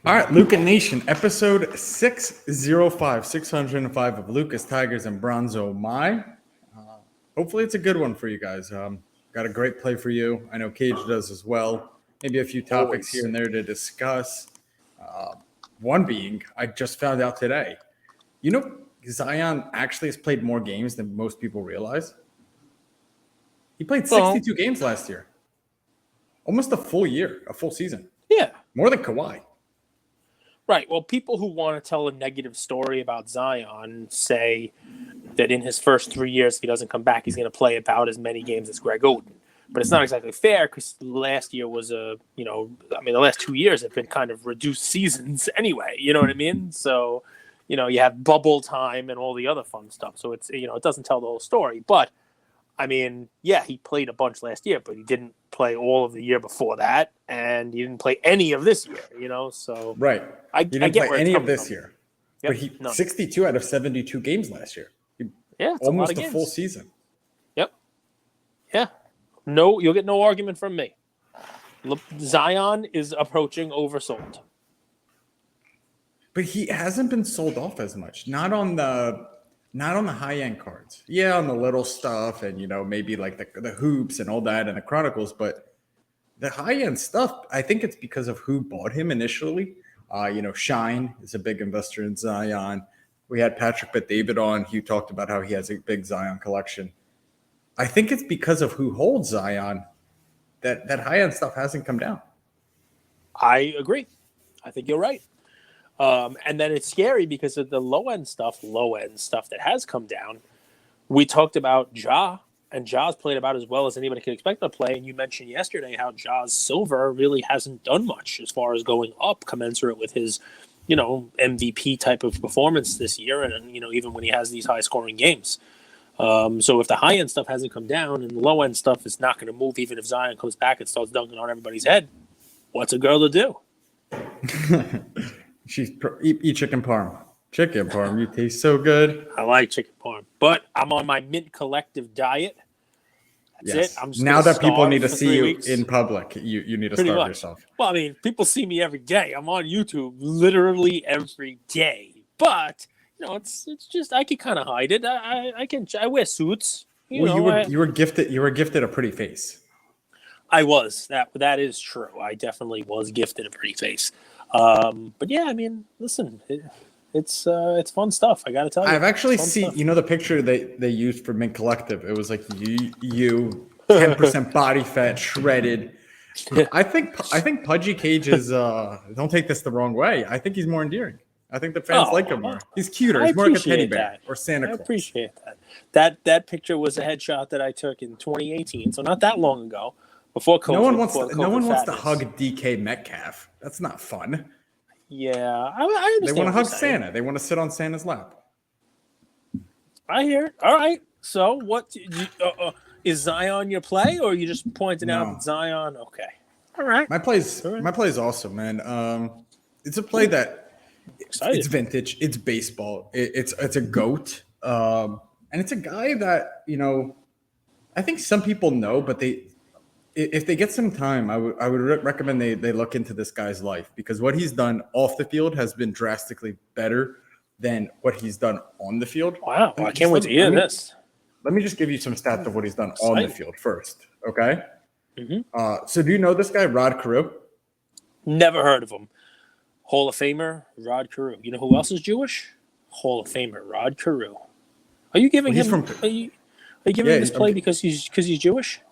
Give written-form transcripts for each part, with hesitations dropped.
All right, Luca Nation, episode 605 of Lucas, Tigers, and Bronzo My. Hopefully it's a good one for you guys. Got a great play for you. I know Cage does as well. Maybe a few topics here and there to discuss. One being, I just found out today, Zion actually has played more games than most people realize. He played 62 games last year. Almost a full year, a full season. Yeah. More than Kawhi. Right. Well, people who want to tell a negative story about Zion say that in his first 3 years, if he doesn't come back, he's going to play about as many games as Greg Oden. But it's not exactly fair because last year was the last 2 years have been kind of reduced seasons anyway. You know what I mean? So, you have bubble time and all the other fun stuff. So it's, it doesn't tell the whole story. But, he played a bunch last year, but he didn't play all of the year before that, and he didn't play any of this year, so... Right. I didn't get play any of this year. Yep, but he 62 out of 72 games last year. Almost a full season. Yep. Yeah. No, you'll get no argument from me. Zion is approaching oversold. But he hasn't been sold off as much. Not on the high-end cards. Yeah, on the little stuff and, maybe like the hoops and all that and the chronicles. But the high-end stuff, I think it's because of who bought him initially. Shine is a big investor in Zion. We had Patrick Bet-David on. He talked about how he has a big Zion collection. I think it's because of who holds Zion that high-end stuff hasn't come down. I agree. I think you're right. And then it's scary because of the low-end stuff that has come down. We talked about Ja, and Ja's played about as well as anybody could expect to play. And you mentioned yesterday how Ja's silver really hasn't done much as far as going up commensurate with his, MVP type of performance this year. And, even when he has these high-scoring games. So if the high-end stuff hasn't come down and the low-end stuff is not going to move, even if Zion comes back and starts dunking on everybody's head, what's a girl to do? Eat chicken parm. Chicken parm, you taste so good. I like chicken parm, but I'm on my mint collective diet. That's it. I'm just now that people need to see you weeks. In public, you need to starve yourself. Well, people see me every day. I'm on YouTube literally every day, but it's just I can kind of hide it. I wear suits. You were gifted a pretty face. I was. That is true. I definitely was gifted a pretty face. But yeah, listen, it's fun stuff. I got to tell you. I've actually seen, the picture they used for Mint Collective. It was like you 10% body fat, shredded. I think Pudgy Cage is, don't take this the wrong way. I think he's more endearing. I think the fans like him more. He's cuter. He's more like a teddy bear or Santa Claus. I appreciate that. That picture was a headshot that I took in 2018, so not that long ago. Before COVID, no one wants to hug DK Metcalf. That's not fun. Yeah, I understand. They want to hug Santa. They want to sit on Santa's lap. I hear it. All right. So, what is Zion your play, or are you just pointing out that Zion? Okay. All right. My play's awesome, man. It's a play that it's vintage. It's baseball. It's a goat, and it's a guy that I think some people know, but if they get some time, I would recommend they look into this guy's life, because what he's done off the field has been drastically better than what he's done on the field. Wow, I can't wait to hear this. Let me just give you some stats of what he's done on the field first, okay? Mm-hmm. So do you know this guy, Rod Carew? Never heard of him. Hall of Famer, Rod Carew. You know who else is Jewish? Hall of Famer, Rod Carew. Are you giving him? Are you giving him this play because he's Jewish?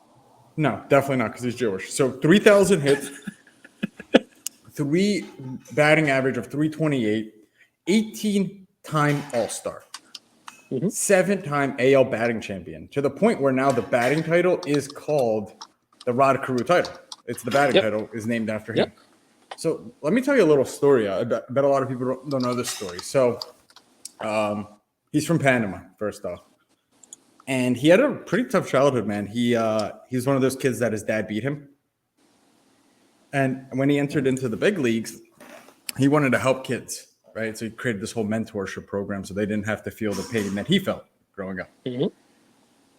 No, definitely not, because he's Jewish. So 3,000 hits, 3 batting average of 328, 18-time All-Star, 7-time AL batting champion, to the point where now the batting title is called the Rod Carew title. It's the batting title is named after him. So let me tell you a little story. I bet a lot of people don't know this story. So he's from Panama, first off. And he had a pretty tough childhood, man. He was one of those kids that his dad beat him. And when he entered into the big leagues, he wanted to help kids, right? So he created this whole mentorship program so they didn't have to feel the pain that he felt growing up. Mm-hmm.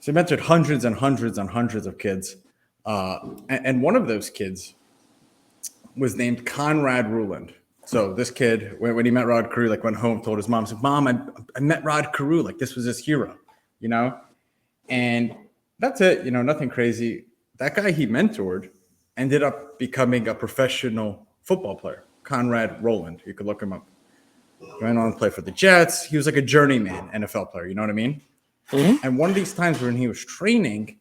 So he mentored hundreds and hundreds and hundreds of kids. And one of those kids was named Conrad Ruland. So this kid, when he met Rod Carew, like went home, told his mom, said, "Mom, I met Rod Carew. Like this was his hero, you know." And that's it. Nothing crazy. That guy he mentored ended up becoming a professional football player. Conrad Rowland. You could look him up. Went on to play for the Jets. He was like a journeyman NFL player. You know what I mean? Mm-hmm. And one of these times when he was training,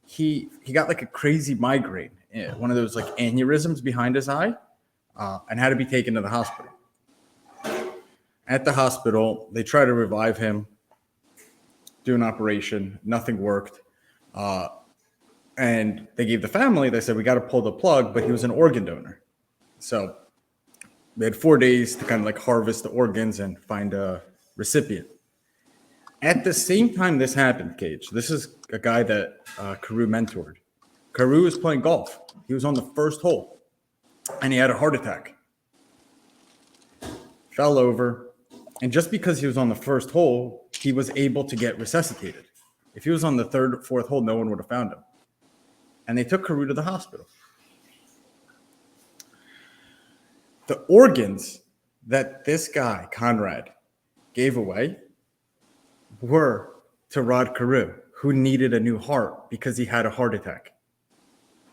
he got like a crazy migraine, one of those like aneurysms behind his eye, and had to be taken to the hospital. At the hospital, they tried to revive him, do an operation. Nothing worked. And they gave the family, they said, we got to pull the plug, but he was an organ donor. So they had 4 days to kind of like harvest the organs and find a recipient. At the same time this happened, Cage, this is a guy that Carew mentored. Carew was playing golf. He was on the first hole, and he had a heart attack. Fell over, and just because he was on the first hole, he was able to get resuscitated. If he was on the third or fourth hole, no one would have found him. And they took Carew to the hospital. The organs that this guy, Conrad, gave away were to Rod Carew, who needed a new heart because he had a heart attack.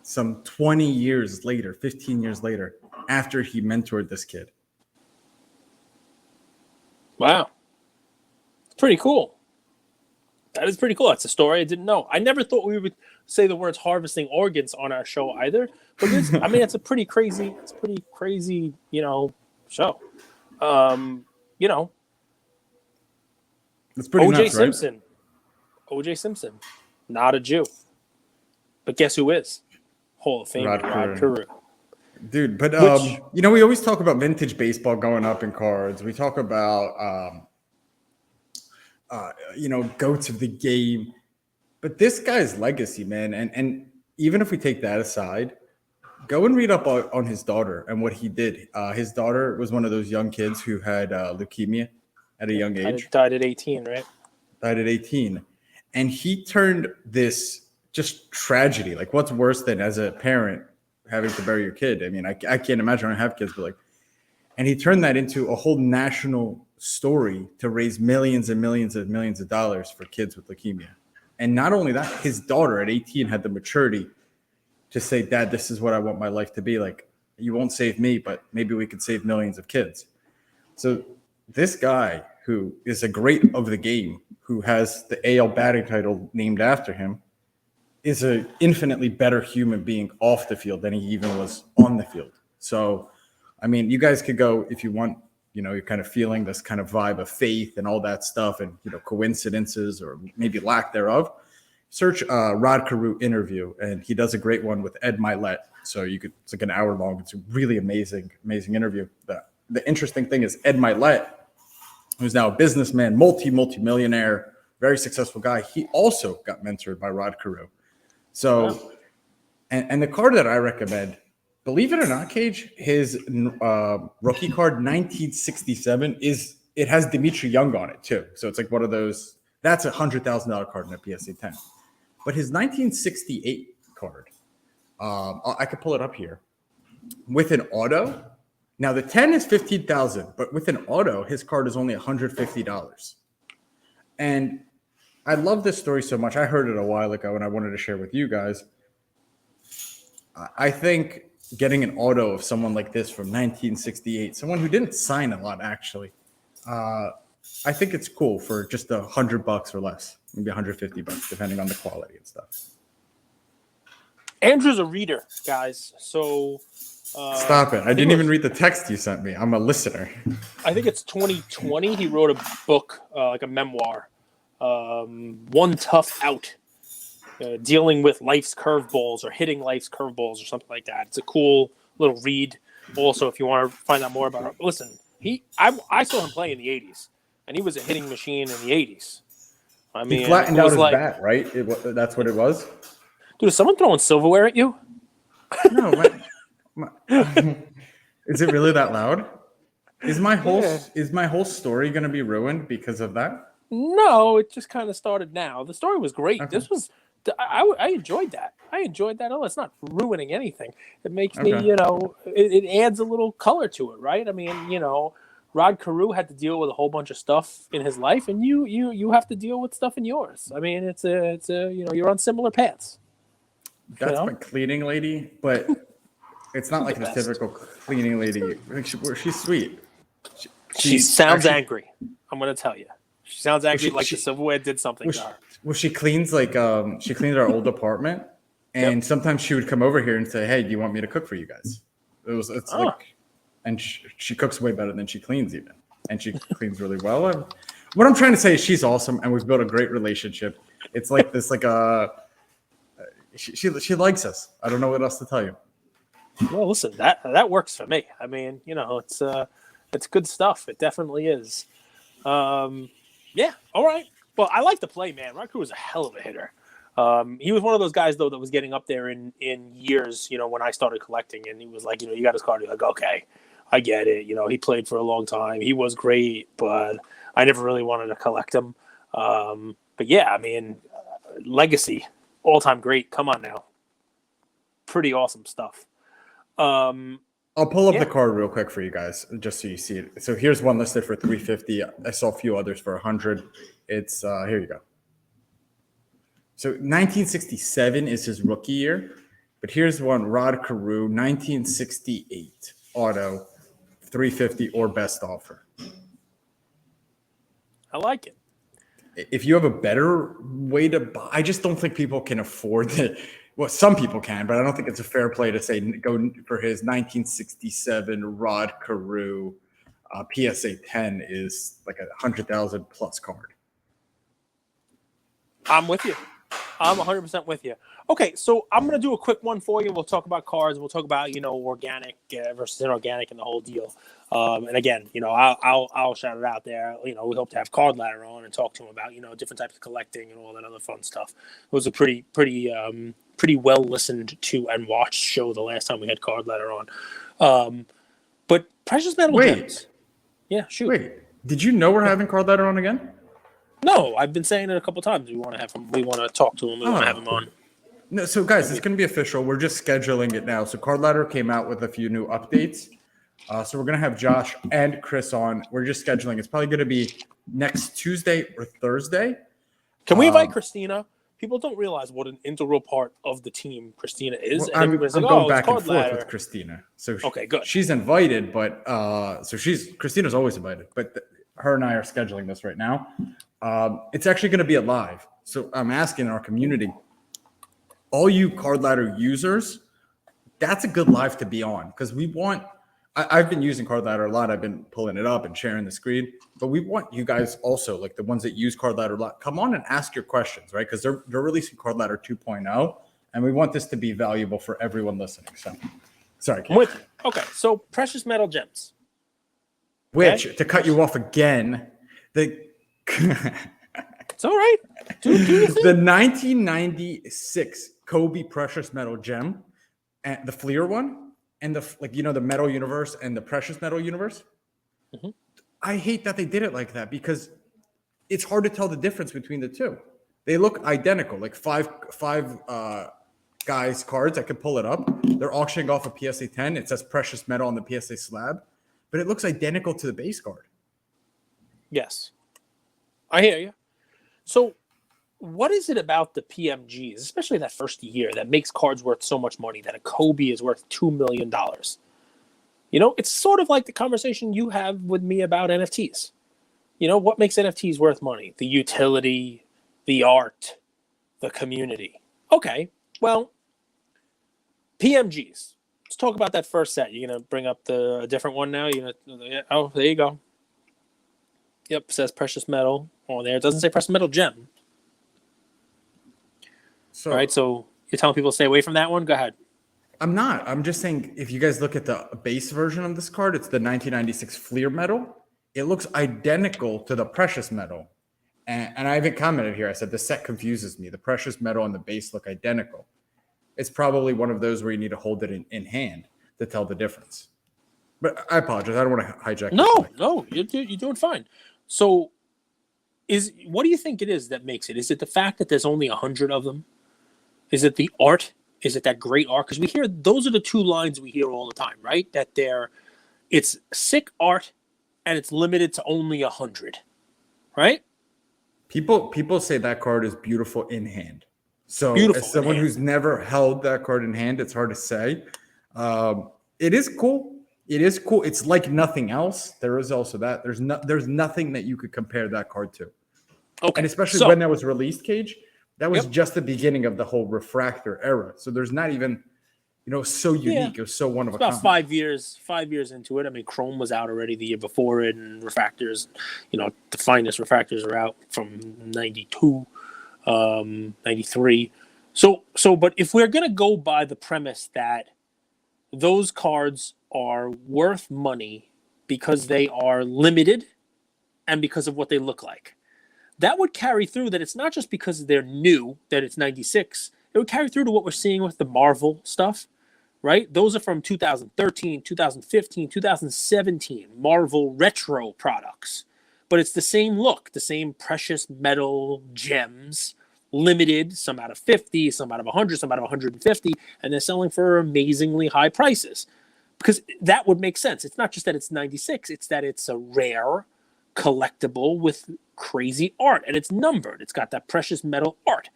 Some 20 years later, 15 years later, after he mentored this kid. Wow. It's pretty cool. That is pretty cool. That's a story I didn't know. I never thought we would say the words harvesting organs on our show either. But it's a pretty crazy, show. It's pretty OJ nuts, right? Simpson. OJ Simpson. Not a Jew. But guess who is? Hall of Famer Rod Carew. Dude, but we always talk about vintage baseball going up in cards. We talk about goats of the game. But this guy's legacy, man, and even if we take that aside, go and read up on his daughter and what he did. His daughter was one of those young kids who had leukemia at a young age. Died at 18, right? Died at 18. And he turned this just tragedy. Like, what's worse than as a parent having to bury your kid? I mean, I can't imagine. I don't have kids, but like, and he turned that into a whole national story to raise millions and millions and millions of dollars for kids with leukemia. And not only that, his daughter at 18 had the maturity to say, Dad, this is what I want my life to be. Like, you won't save me, but maybe we could save millions of kids. So this guy who is a great of the game, who has the AL batting title named after him, is an infinitely better human being off the field than he even was on the field. So, I mean, you guys could go if you want, you're kind of feeling this kind of vibe of faith and all that stuff and, coincidences or maybe lack thereof. Search Rod Carew interview, and he does a great one with Ed Milet. So it's like an hour long. It's a really amazing interview. The interesting thing is Ed Milet, who's now a businessman, multi-millionaire, very successful guy. He also got mentored by Rod Carew. So, wow. and the card that I recommend, believe it or not, Cage, his rookie card, 1967, it has Dimitri Young on it too. So it's like one of those. That's $100,000 card in a PSA 10. But his 1968 card, I could pull it up here with an auto. Now the 10 is $15,000, but with an auto, his card is only $150. And I love this story so much. I heard it a while ago, and I wanted to share with you guys. I think getting an auto of someone like this from 1968, someone who didn't sign a lot, actually, I think it's cool for just $100 or less, maybe $150, depending on the quality and stuff. Andrew's a reader, guys. So stop it! I didn't even read the text you sent me. I'm a listener. I think it's 2020. He wrote a book, like a memoir, One Tough Out, dealing with life's curveballs or hitting life's curveballs or something like that. It's a cool little read. Also, if you want to find out more about it, listen. I saw him play in the 80s, and he was a hitting machine in the 80s. I mean, he flattened out his bat, right? That's what it was. Dude, is someone throwing silverware at you? No, is it really that loud? Is my whole story going to be ruined because of that? No, it just kind of started now. The story was great. Okay. I enjoyed that. I enjoyed that. Oh, it's not ruining anything. It makes me, Okay. it adds a little color to it, right? I mean, Rod Carew had to deal with a whole bunch of stuff in his life, and you have to deal with stuff in yours. I mean, it's a you're on similar paths. That's my cleaning lady, but it's not like the a best. typical cleaning lady. She's sweet. She sounds actually- angry. I'm going to tell you. She sounds angry like she- the silverware did something to her. Well, she cleans she cleans our old apartment, and sometimes she would come over here and say, "Hey, do you want me to cook for you guys?" And she cooks way better than she cleans even, and she cleans really well. And what I'm trying to say is she's awesome, and we've built a great relationship. It's like this, she likes us. I don't know what else to tell you. Well, listen, that works for me. I mean, it's good stuff. It definitely is. Yeah. All right. Well, I like to play, man. Rod Carew was a hell of a hitter. He was one of those guys though that was getting up there in years. When I started collecting, and he was like, you got his card. You're like, okay, I get it. He played for a long time. He was great, but I never really wanted to collect him. But yeah, I mean, legacy, all time great. Come on now, pretty awesome stuff. I'll pull up the card real quick for you guys, just so you see it. So here's one listed for 350. I saw a few others for 100. It's here you go. So 1967 is his rookie year, but here's one: Rod Carew, 1968 auto, 350 or best offer. I like it. If you have a better way to buy, I just don't think people can afford it. Well, some people can, but I don't think it's a fair play to say go for his 1967 Rod Carew PSA 10 is like a 100,000 plus card. I'm with you. I'm 100% with you. Okay, so I'm going to do a quick one for you. We'll talk about cards. We'll talk about, organic versus inorganic and the whole deal. And again, I'll shout it out there. We hope to have Card Ladder on and talk to him about, different types of collecting and all that other fun stuff. It was a pretty well listened to and watched show the last time we had Card Ladder on. But precious metal gems. Yeah, shoot. Wait, did you know we're having Card Ladder on again? No, I've been saying it a couple times. We want to have him. We want to talk to him. We want to have him on. No, so guys, it's going to be official. We're just scheduling it now. So Card Ladder came out with a few new updates. So we're going to have Josh and Chris on. We're just scheduling. It's probably going to be next Tuesday or Thursday. Can we invite Christina? People don't realize what an integral part of the team Christina is. Well, and I'm everybody's like, going oh, back it's and forth with Christina. So okay, good. She's invited, but Christina's always invited. But her and I are scheduling this right now. It's actually going to be a live. So I'm asking our community, all you Card Ladder users, that's a good live to be on because we want. I've been using Card Ladder a lot. I've been pulling it up and sharing the screen, but we want you guys also, like the ones that use Card Ladder a lot, come on and ask your questions, right? Because they're releasing Card Ladder 2.0, and we want this to be valuable for everyone listening. So, sorry, Kate. Okay, so precious metal gems. Which, to cut you off again, it's all right. Do the 1996 Kobe Precious Metal Gem, and the Fleer one. And the metal universe and the precious metal universe. Mm-hmm. I hate that they did it like that because it's hard to tell the difference between the two. They look identical, like five guys cards. I could pull it up. They're auctioning off a PSA 10. It says precious metal on the PSA slab, but it looks identical to the base card. Yes, I hear you. So, what is it about the PMGs, especially that first year, that makes cards worth so much money that a Kobe is worth $2 million? It's sort of like the conversation you have with me about NFTs. What makes NFTs worth money? The utility, the art, the community. Okay, well, PMGs. Let's talk about that first set. You're going to bring up a different one now? Oh, there you go. Yep, says precious metal on there. It doesn't say precious metal gem. So, all right, so you're telling people to stay away from that one? Go ahead. I'm not. I'm just saying if you guys look at the base version of this card, it's the 1996 Fleer metal. It looks identical to the precious metal. And I even commented here. I said, the set confuses me. The precious metal and the base look identical. It's probably one of those where you need to hold it in hand to tell the difference. But I apologize. I don't want to hijack. No, you're doing fine. So what do you think it is that makes it? Is it the fact that there's only 100 of them? Is it the art? Is it that great art? Because we hear those are the two lines we hear all the time, right? That it's sick art and it's limited to only 100, right? People say that card is beautiful in hand. So Beautiful as someone in hand. who's never held that card in hand, it's hard to say. It is cool. It is cool. It's like nothing else. There is also that. There's nothing that you could compare that card to. Okay. And especially so, when that was released, Cage, that was Yep. just the beginning of the whole refractor era. So there's not even, so unique. It was so one of a about kind. 5 years into it. I mean, Chrome was out already the year before it, and refractors, the finest refractors are out from 92, 93. But if we're going to go by the premise that those cards are worth money because they are limited and because of what they look like, that would carry through that it's not just because they're new that it's 96. It would carry through to what we're seeing with the Marvel stuff, right? Those are from 2013, 2015, 2017 Marvel retro products. But it's the same look, the same precious metal gems, limited, some out of 50, some out of 100, some out of 150, and they're selling for amazingly high prices. Because that would make sense. It's not just that it's 96, it's that it's a rare collectible with crazy art, and it's numbered. It's got that precious metal art.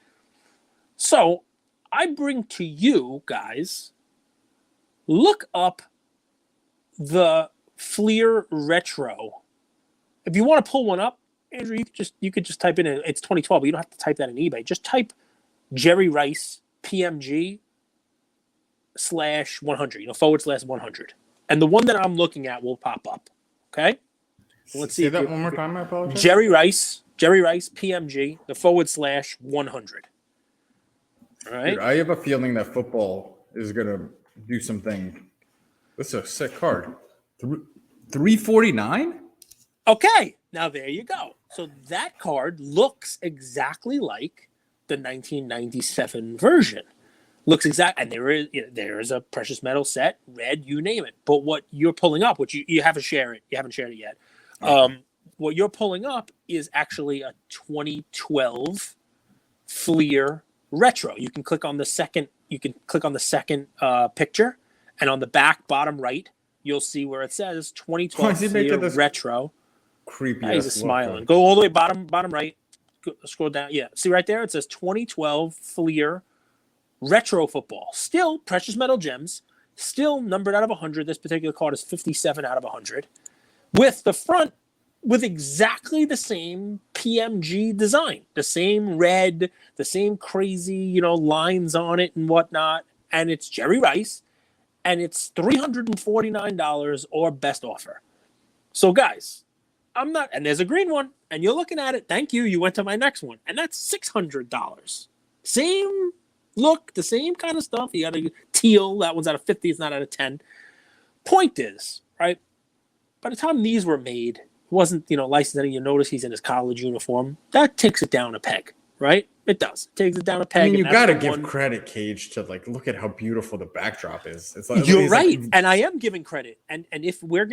So I bring to you guys, look up the Fleer Retro. If you want to pull one up, Andrew, you could just type in it's 2012, but you don't have to type that in eBay. Just type Jerry Rice PMG /100, /100. And the one that I'm looking at will pop up. Okay? So let's see. Say that one more time, I apologize. Jerry Rice PMG, the /100. All right. Dude, I have a feeling that football is gonna do something. This is a sick card. 349? Okay, now there you go. So that card looks exactly like the 1997 version. Looks exact, and there is a precious metal set, red, you name it. But what you're pulling up, which you haven't shared it yet. What you're pulling up is actually a 2012 Fleer Retro. You can click on the second. Picture, and on the back bottom right, you'll see where it says 2012 Fleer Retro. Creepy. He's smiling. Go all the way bottom right. Scroll down. Yeah, see right there. It says 2012 Fleer Retro Football. Still precious metal gems. Still numbered out of 100. This particular card is 57 out of 100. With the front with exactly the same PMG design, the same red, the same crazy, lines on it and whatnot. And it's Jerry Rice, and it's $349 or best offer. So, guys, and there's a green one, and you're looking at it. Thank you. You went to my next one, and that's $600. Same look, the same kind of stuff. You got a teal. That one's out of 50. It's not out of 10. Point is, right? By the time these were made, it wasn't, licensed. And you notice he's in his college uniform. That takes it down a peg, right? It does. It takes it down a peg. I mean, you got to give credit, Cage, to look at how beautiful the backdrop is. It's like, you're right, and I am giving credit. And if we're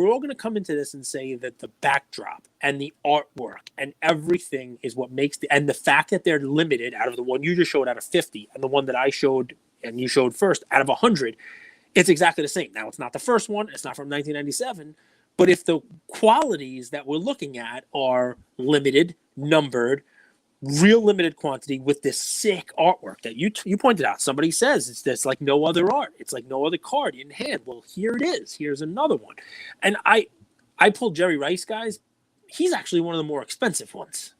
all gonna come into this and say that the backdrop and the artwork and everything is what makes and the fact that they're limited out of the one you just showed out of 50 and the one that I showed and you showed first out of 100, it's exactly the same. Now it's not the first one. It's not from 1997. But if the qualities that we're looking at are limited, numbered, real limited quantity with this sick artwork that you pointed out, somebody says it's like no other art. It's like no other card in hand. Well, here it is. Here's another one. And I pulled Jerry Rice, guys. He's actually one of the more expensive ones,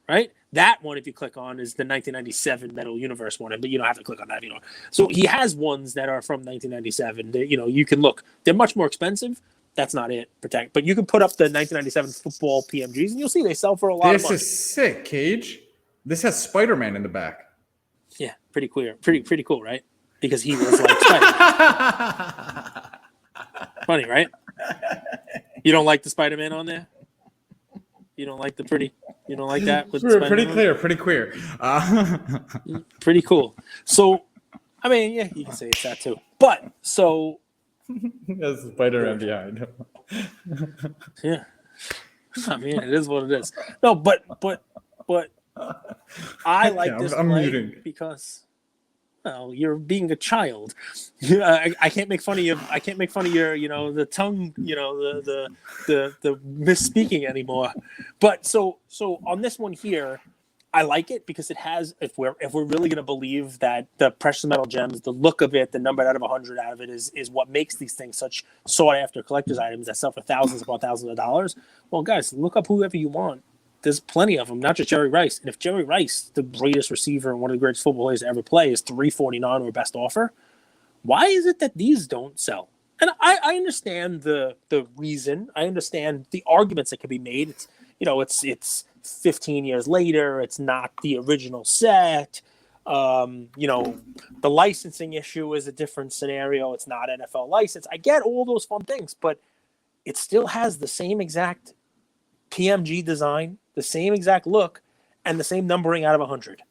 right? That one, if you click on, is the 1997 Metal Universe one, but you don't have to click on that. So he has ones that are from 1997. You can look. They're much more expensive. That's not it. But you can put up the 1997 football PMGs, and you'll see they sell for a lot of money. This is sick, Cage. This has Spider-Man in the back. Yeah, pretty clear. Pretty cool, right? Because he was like Spider-Man. Funny, right? You don't like the Spider-Man on there? You don't like you don't like that? With pretty clear. Pretty cool. So, I mean, yeah, you can say it's that too. But, so... There's Spider-Man behind. Yeah. I mean, it is what it is. No, but I like this I'm muting. because Well, you're being a child. I can't make fun of you. I can't make fun of your, the tongue, the misspeaking anymore. But so on this one here, I like it because it has. If we're really going to believe that the precious metal gems, the look of it, the number out of 100 out of it is what makes these things such sought after collector's items that sell for thousands upon thousands of dollars. Well, guys, look up whoever you want. There's plenty of them, not just Jerry Rice. And if Jerry Rice, the greatest receiver and one of the greatest football players to ever play, is $349 or best offer, why is it that these don't sell? And I understand the reason. I understand the arguments that can be made. It's 15 years later. It's not the original set. The licensing issue is a different scenario. It's not NFL license. I get all those fun things, but it still has the same exact PMG design, the same exact look, and the same numbering out of 100.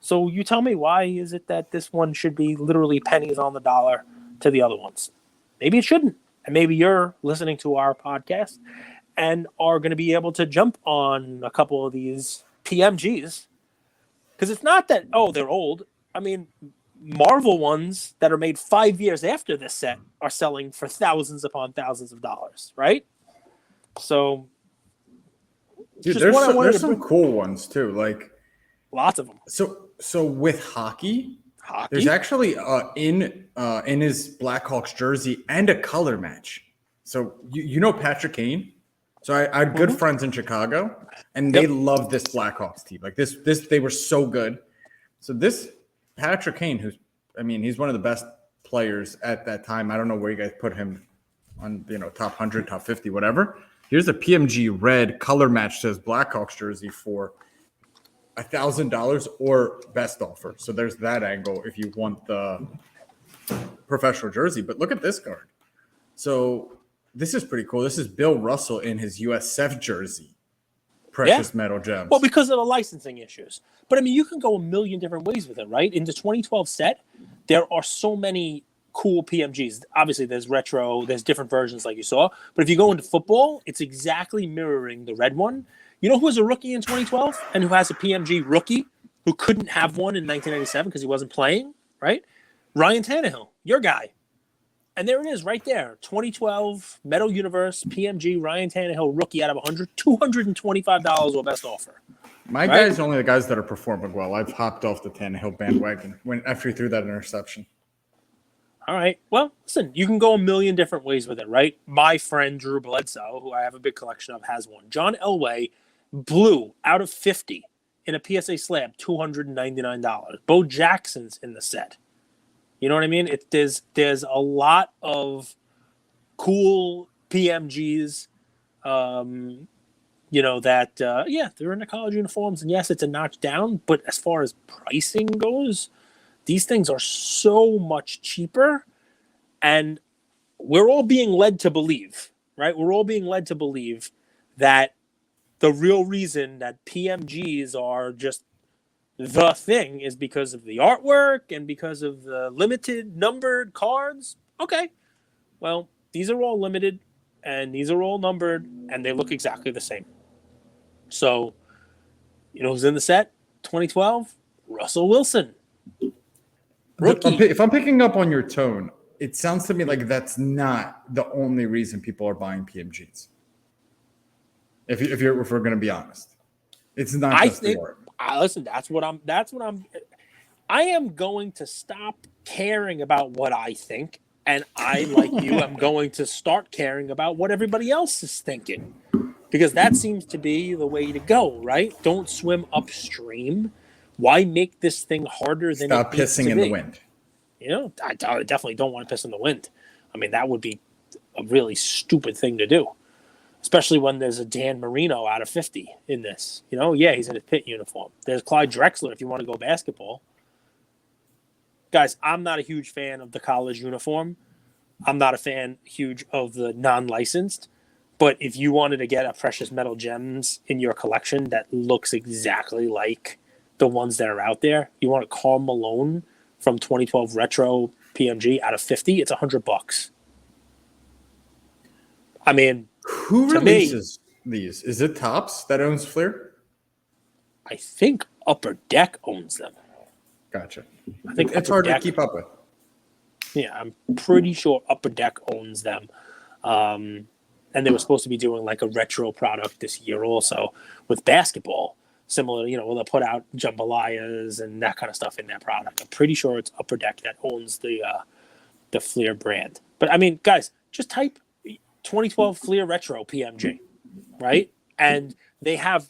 So you tell me, why is it that this one should be literally pennies on the dollar to the other ones? Maybe it shouldn't. And maybe you're listening to our podcast and are going to be able to jump on a couple of these PMGs. Because it's not that, they're old. I mean, Marvel ones that are made 5 years after this set are selling for thousands upon thousands of dollars, right? So... Dude, there's some cool ones too, like lots of them. So with hockey, there's actually in his Blackhawks jersey and a color match. So you know Patrick Kane. So I had good friends in Chicago, and they loved this Blackhawks team. Like this they were so good. So this Patrick Kane, he's one of the best players at that time. I don't know where you guys put him on, top 100, top 50, whatever. Here's a PMG red color match to his Blackhawks jersey for $1,000 or best offer. So there's that angle if you want the professional jersey. But look at this card. So this is pretty cool. This is Bill Russell in his USF jersey. Precious metal gems. Well, because of the licensing issues. But, you can go a million different ways with it, right? In the 2012 set, there are so many cool PMGs. Obviously, there's retro, there's different versions like you saw. But if you go into football, it's exactly mirroring the red one. You know who was a rookie in 2012 and who has a PMG rookie who couldn't have one in 1997 because he wasn't playing, right? Ryan Tannehill, your guy. And there it is right there. 2012 Metal Universe PMG Ryan Tannehill rookie out of 100, $225 or best offer. My guys are only the guys that are performing well. I've hopped off the Tannehill bandwagon after he threw that interception. All right. Well, listen, you can go a million different ways with it, right? My friend Drew Bledsoe, who I have a big collection of, has one. John Elway, blue out of 50 in a PSA slab, $299. Bo Jackson's in the set. You know what I mean? There's a lot of cool PMGs, they're in the college uniforms. And yes, it's a notch down. But as far as pricing goes, these things are so much cheaper, and we're all being led to believe, right? We're all being led to believe that the real reason that PMGs are just the thing is because of the artwork and because of the limited numbered cards. Okay, well, these are all limited, and these are all numbered, and they look exactly the same. So, who's in the set? 2012, Russell Wilson. Rookie. If I'm picking up on your tone, it sounds to me like that's not the only reason people are buying PMGs. If we're going to be honest, it's not just the art. Listen, I am going to stop caring about what I think, and I, like you, I'm going to start caring about what everybody else is thinking, because that seems to be the way to go, right? Don't swim upstream. Why make this thing harder than Stop pissing in the wind? I definitely don't want to piss in the wind. That would be a really stupid thing to do, especially when there's a Dan Marino out of 50 in this. He's in a Pitt uniform. There's Clyde Drexler if you want to go basketball. Guys, I'm not a huge fan of the college uniform. I'm not a fan huge of the non-licensed. But if you wanted to get a precious metal gems in your collection that looks exactly like the ones that are out there, you want a Karl Malone from 2012 retro PMG out of 50, it's $100. Who releases these? Is it Topps that owns Fleer? I think Upper Deck owns them. Gotcha. I think It's Upper hard Deck, to keep up with. Yeah, I'm pretty sure Upper Deck owns them. And they were supposed to be doing like a retro product this year also with basketball. Similar, where they'll put out jambalayas and that kind of stuff in their product. I'm pretty sure it's Upper Deck that owns the Fleer brand. But I mean, guys, just type 2012 Fleer Retro PMG, right? And they have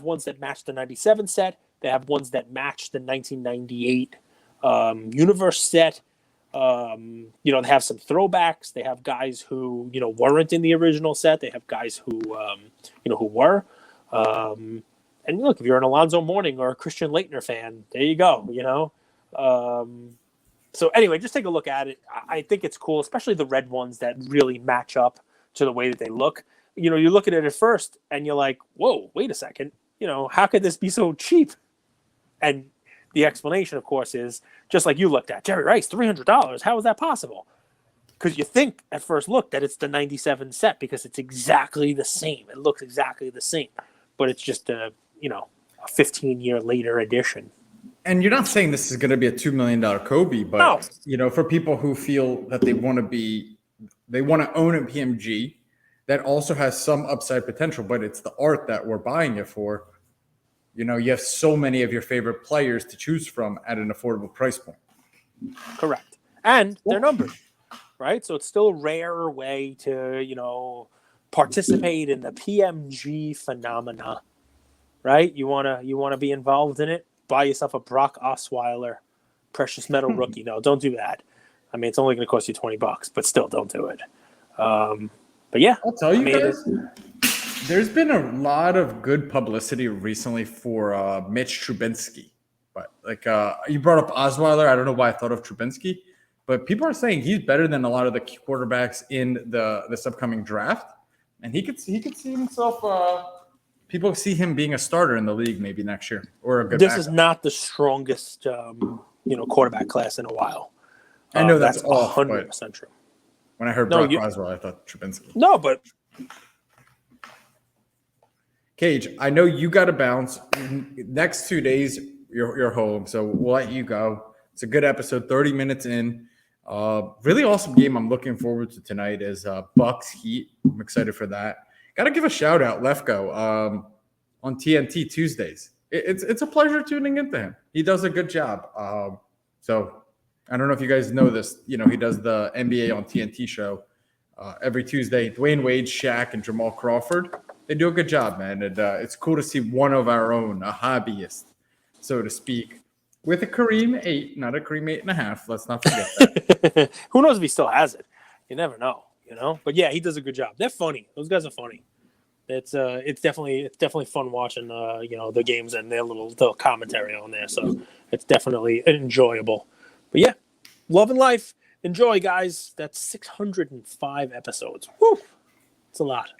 ones that match the 97 set. They have ones that match the 1998 Universe set. They have some throwbacks. They have guys who, weren't in the original set. They have guys who, who were. And look, if you're an Alonzo Mourning or a Christian Laettner fan, there you go, So anyway, just take a look at it. I think it's cool, especially the red ones that really match up to the way that they look. You look at it at first and you're like, whoa, wait a second. How could this be so cheap? And the explanation, of course, is just like you looked at, Jerry Rice, $300. How is that possible? Because you think at first look that it's the 97 set because it's exactly the same. It looks exactly the same, but it's just a 15-year later edition. And you're not saying this is going to be a $2 million Kobe, but No. For people who feel that they want to own a PMG that also has some upside potential, but it's the art that we're buying it for. You have so many of your favorite players to choose from at an affordable price point. Correct. And they're numbered, right? So it's still a rare way to, participate in the PMG phenomena, right? You wanna be involved in it? Buy yourself a Brock Osweiler precious metal rookie. No, don't do that. I mean, it's only going to cost you $20, but still, don't do it. But yeah, I'll tell you guys. There's been a lot of good publicity recently for Mitch Trubinsky, but you brought up Osweiler. I don't know why I thought of Trubinsky, but people are saying he's better than a lot of the quarterbacks in this upcoming draft, and he could see himself. People see him being a starter in the league maybe next year or a good. This is not the strongest, quarterback class in a while. I know that's 100% true. When I heard Brock Osweiler, I thought Trubinsky. No, but. Cage, I know you got to bounce. Next 2 days, you're home, so we'll let you go. It's a good episode, 30 minutes in. Really awesome game I'm looking forward to tonight is Bucks Heat. I'm excited for that. Got to give a shout out, Lefko, on TNT Tuesdays. It's a pleasure tuning into him. He does a good job. So I don't know if you guys know this. He does the NBA on TNT show every Tuesday. Dwayne Wade, Shaq, and Jamal Crawford. They do a good job, man. And it's cool to see one of our own, a hobbyist, so to speak, with a Kareem 8, not a Kareem 8.5. Let's not forget that. Who knows if he still has it? You never know, But yeah, he does a good job. They're funny. Those guys are funny. It's definitely fun watching the games and their little commentary on there. So it's definitely enjoyable. But yeah, love and life. Enjoy, guys. That's 605 episodes. Woo! It's a lot.